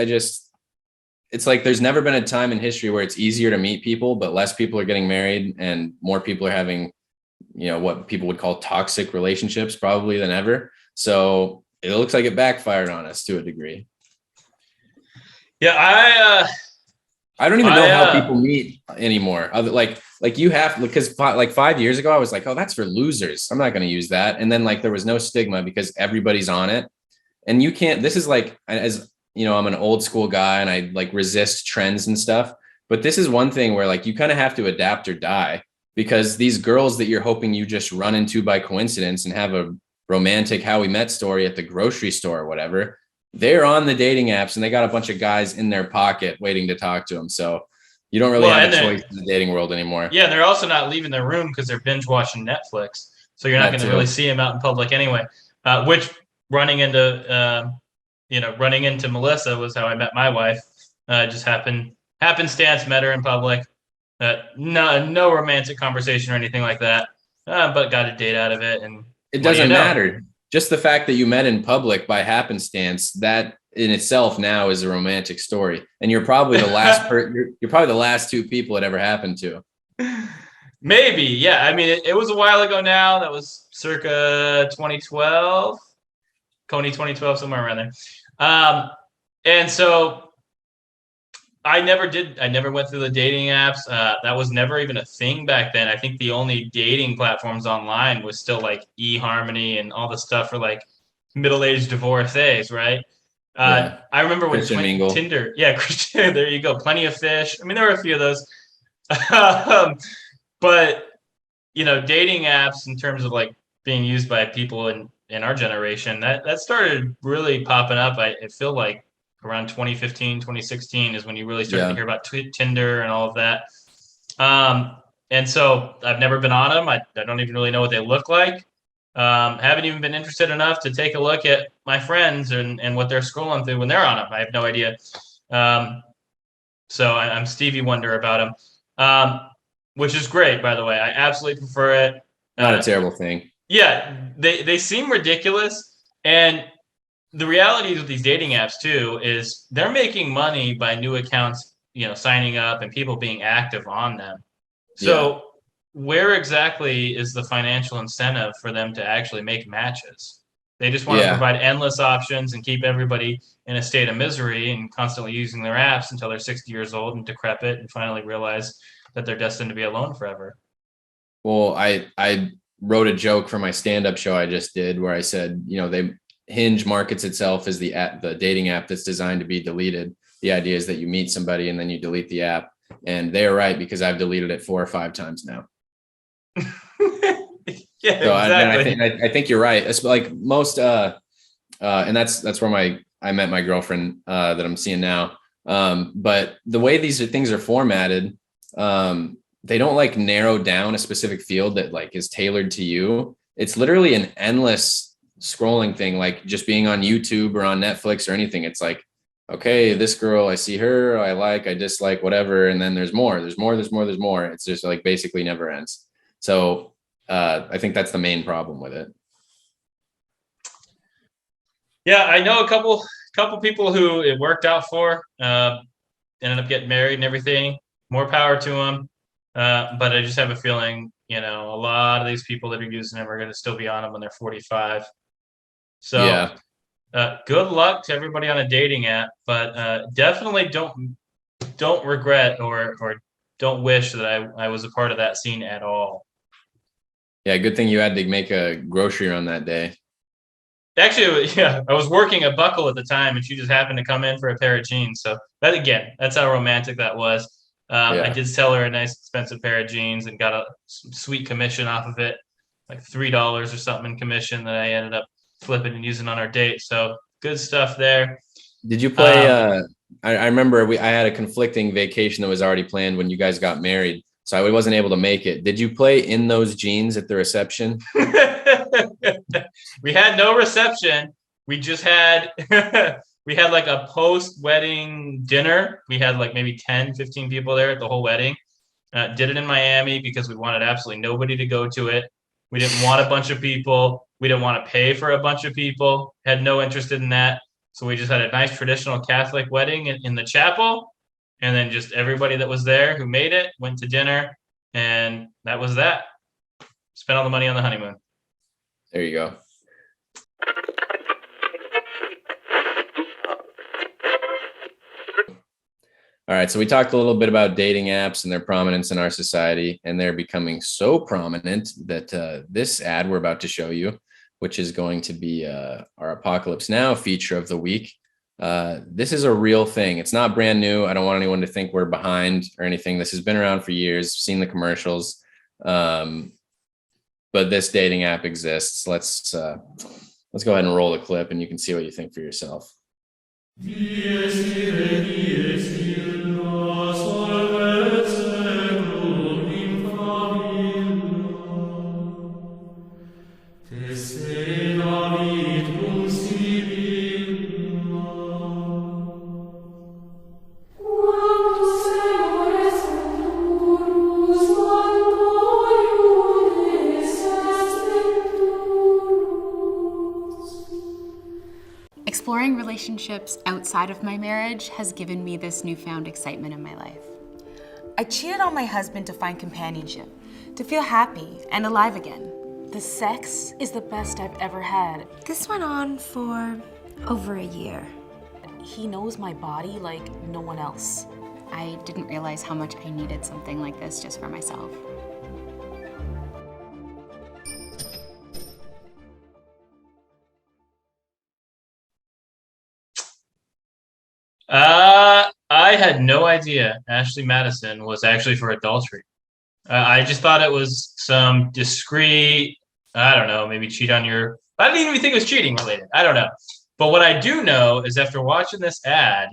Speaker 3: it's like there's never been a time in history where it's easier to meet people, but less people are getting married and more people are having what people would call toxic relationships probably than ever. So it looks like it backfired on us to a degree.
Speaker 2: Yeah,
Speaker 3: I don't even know how people meet anymore. Like you have, because like 5 years ago, I was like, oh, that's for losers. I'm not going to use that. And then like there was no stigma because everybody's on it. And you can't, this is like, as I'm an old school guy and I like resist trends and stuff. But this is one thing where like you kind of have to adapt or die, because these girls that you're hoping you just run into by coincidence and have a romantic how we met story at the grocery store or whatever, they're on the dating apps and they got a bunch of guys in their pocket waiting to talk to them. So you don't really have a choice in the dating world anymore.
Speaker 2: Yeah, they're also not leaving their room because they're binge watching Netflix. So you're not going to really see them out in public anyway. Which running into Melissa was how I met my wife. Just happenstance, met her in public. No romantic conversation or anything like that. But got a date out of it, and
Speaker 3: it doesn't matter. Just the fact that you met in public by happenstance, that in itself now is a romantic story. And you're probably the last you're probably the last two people it ever happened to.
Speaker 2: Maybe, yeah. I mean, it was a while ago now. That was circa 2012, Coney 2012, somewhere around there. And so I never went through the dating apps. That was never even a thing back then. I think the only dating platforms online was still like eHarmony and all the stuff for like middle-aged divorcees, right? I remember when Tinder, Christian, there you go. Plenty of Fish. I mean, there were a few of those. But, dating apps in terms of like being used by people in our generation, that started really popping up. I feel like around 2015, 2016 is when you really started to hear about Tinder and all of that. And so I've never been on them. I don't even really know what they look like. Haven't even been interested enough to take a look at my friends and what they're scrolling through when they're on them. I have no idea. So I'm Stevie Wonder about them, which is great, by the way. I absolutely prefer it.
Speaker 3: Not a terrible thing.
Speaker 2: Yeah, they seem ridiculous. And the reality with these dating apps too is they're making money by new accounts, signing up and people being active on them. So where exactly is the financial incentive for them to actually make matches? They just want to provide endless options and keep everybody in a state of misery and constantly using their apps until they're 60 years old and decrepit and finally realize that they're destined to be alone forever.
Speaker 3: Well, I wrote a joke for my stand-up show I just did where I said, Hinge markets itself as the dating app that's designed to be deleted. The idea is that you meet somebody and then you delete the app. And they're right, because I've deleted it 4 or 5 times now.
Speaker 2: Exactly.
Speaker 3: I think you're right. It's like most, and that's where I met my girlfriend that I'm seeing now. But the way these things are formatted, they don't like narrow down a specific field that like is tailored to you. It's literally an endless scrolling thing, like just being on YouTube or on Netflix or anything. It's like, okay, this girl, I see her, I dislike, whatever. And then there's more. It's just like basically never ends. So I think that's the main problem with it.
Speaker 2: Yeah, I know a couple people who it worked out for, ended up getting married and everything. More power to them. But I just have a feeling, a lot of these people that are using them are going to still be on them when they're 45. So
Speaker 3: Yeah.
Speaker 2: Good luck to everybody on a dating app, but definitely don't regret or don't wish that I was a part of that scene at all.
Speaker 3: Yeah, good thing you had to make a grocery run that day.
Speaker 2: Actually, yeah, I was working at Buckle at the time, and she just happened to come in for a pair of jeans. So that's how romantic that was. I did sell her a nice, expensive pair of jeans and got a sweet commission off of it, like $3 or something in commission that I ended up flipping and using on our date. So good stuff there.
Speaker 3: Did you play? I remember I had a conflicting vacation that was already planned when you guys got married, so I wasn't able to make it. Did you play In Those Jeans at the reception?
Speaker 2: We had no reception. We just had we had like a post-wedding dinner. We had like maybe 10, 15 people there at the whole wedding. Did it in Miami because we wanted absolutely nobody to go to it. We didn't want a bunch of people. We didn't want to pay for a bunch of people. Had no interest in that. So we just had a nice traditional Catholic wedding in the chapel. And then just everybody that was there who made it went to dinner. And that was that. Spent all the money on the honeymoon.
Speaker 3: There you go. All right, so we talked a little bit about dating apps and their prominence in our society, and they're becoming so prominent that this ad we're about to show you, which is going to be our Apocalypse Now feature of the week. This is a real thing. It's not brand new. I don't want anyone to think we're behind or anything. This has been around for years. Seen the commercials, but this dating app exists. Let's go ahead and roll the clip, and you can see what you think for yourself.
Speaker 4: Exploring relationships outside of my marriage has given me this newfound excitement in my life.
Speaker 5: I cheated on my husband to find companionship, to feel happy and alive again. The sex is the best I've ever had.
Speaker 6: This went on for over a year.
Speaker 5: He knows my body like no one else.
Speaker 4: I didn't realize how much I needed something like this just for myself.
Speaker 2: I had no idea Ashley Madison was actually for adultery. I just thought it was some discreet, I don't know, maybe cheat on your, I didn't even think it was cheating related. I don't know. But what I do know is after watching this ad,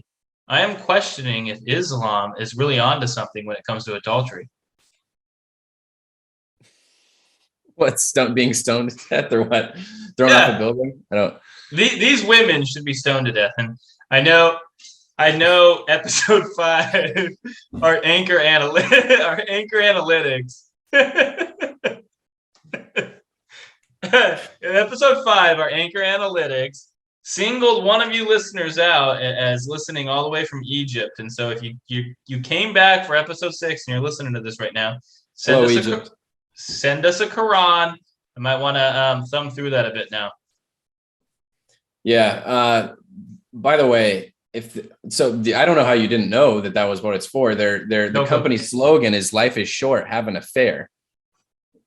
Speaker 2: I am questioning if Islam is really onto something when it comes to adultery.
Speaker 3: What's being stoned to death or what? Thrown off a building? I don't.
Speaker 2: These women should be stoned to death. And I know episode 5, our anchor analytics. In episode 5, our anchor analytics singled one of you listeners out as listening all the way from Egypt. And so if you came back for episode 6 and you're listening to this right now, send us a Quran. I might want to thumb through that a bit now.
Speaker 3: Yeah. By the way, I don't know how you didn't know that was what it's for. The company's slogan is "Life is short, have an affair."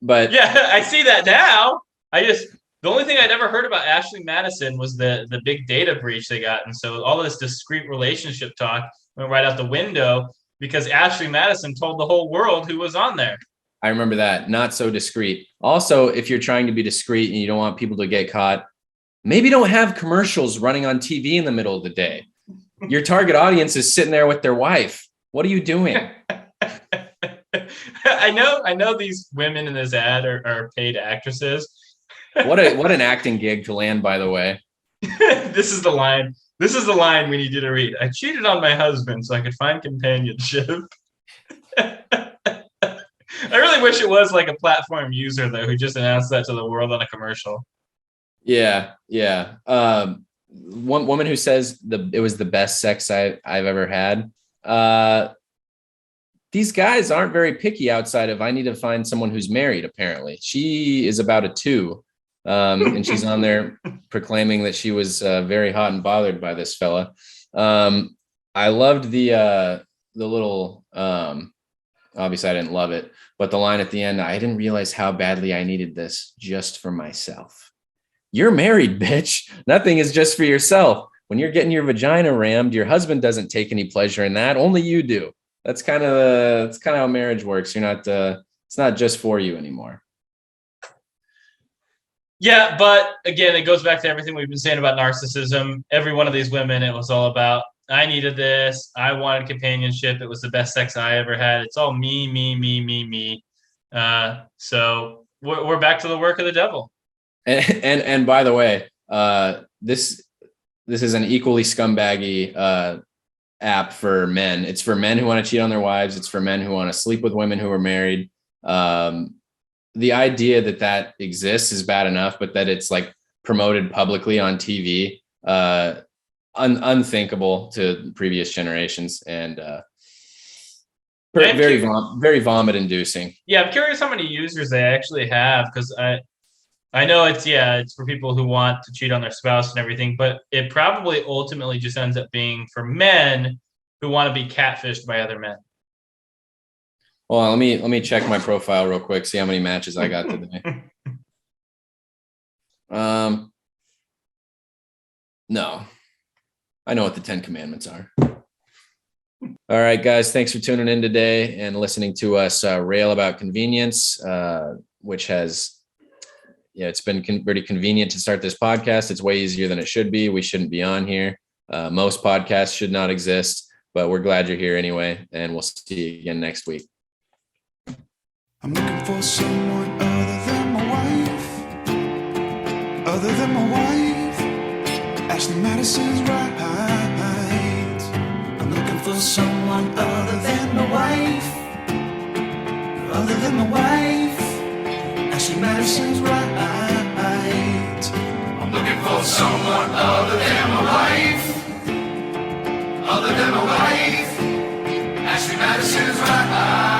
Speaker 3: But
Speaker 2: yeah, I see that now. The only thing I'd ever heard about Ashley Madison was the big data breach they got, and so all this discreet relationship talk went right out the window because Ashley Madison told the whole world who was on there.
Speaker 3: I remember that. Not so discreet. Also, if you're trying to be discreet and you don't want people to get caught, maybe don't have commercials running on TV in the middle of the day. Your target audience is sitting there with their wife. What are you doing?
Speaker 2: I know these women in this ad are paid actresses.
Speaker 3: What an acting gig to land, by the way.
Speaker 2: This is the line. This is the line we need you to read. I cheated on my husband so I could find companionship. I really wish it was like a platform user though who just announced that to the world on a commercial.
Speaker 3: Yeah. One woman who says it was the best sex I've ever had. These guys aren't very picky outside of I need to find someone who's married, apparently. She is about a 2. And she's on there proclaiming that she was very hot and bothered by this fella. I loved the little, obviously I didn't love it, but the line at the end, I didn't realize how badly I needed this just for myself. You're married, bitch. Nothing is just for yourself. When you're getting your vagina rammed, your husband doesn't take any pleasure in that. Only you do. That's kind of how marriage works. You're not, it's not just for you anymore.
Speaker 2: Yeah, but again, it goes back to everything we've been saying about narcissism. Every one of these women, it was all about, I needed this. I wanted companionship. It was the best sex I ever had. It's all me. So we're back to the work of the devil.
Speaker 3: And by the way, this is an equally scumbaggy app for men. It's for men who want to cheat on their wives. It's for men who want to sleep with women who are married. The idea that exists is bad enough, but that it's like promoted publicly on TV, unthinkable to previous generations, and very vomit inducing.
Speaker 2: Yeah, I'm curious how many users they actually have, because I know it's for people who want to cheat on their spouse and everything, but it probably ultimately just ends up being for men who want to be catfished by other men.
Speaker 3: Well, let me check my profile real quick, see how many matches I got today. No, I know what the 10 commandments are. All right, guys, thanks for tuning in today and listening to us rail about convenience, which has, it's been pretty convenient to start this podcast. It's way easier than it should be. We shouldn't be on here. Most podcasts should not exist, but we're glad you're here anyway, and we'll see you again next week.
Speaker 7: I'm looking for someone other than my wife. Other than my wife. Ashley Madison's right. I'm looking for someone other than my wife. Other than my wife. Ashley Madison's right. I'm looking for someone other than my wife. Other than my wife. Ashley Madison's right.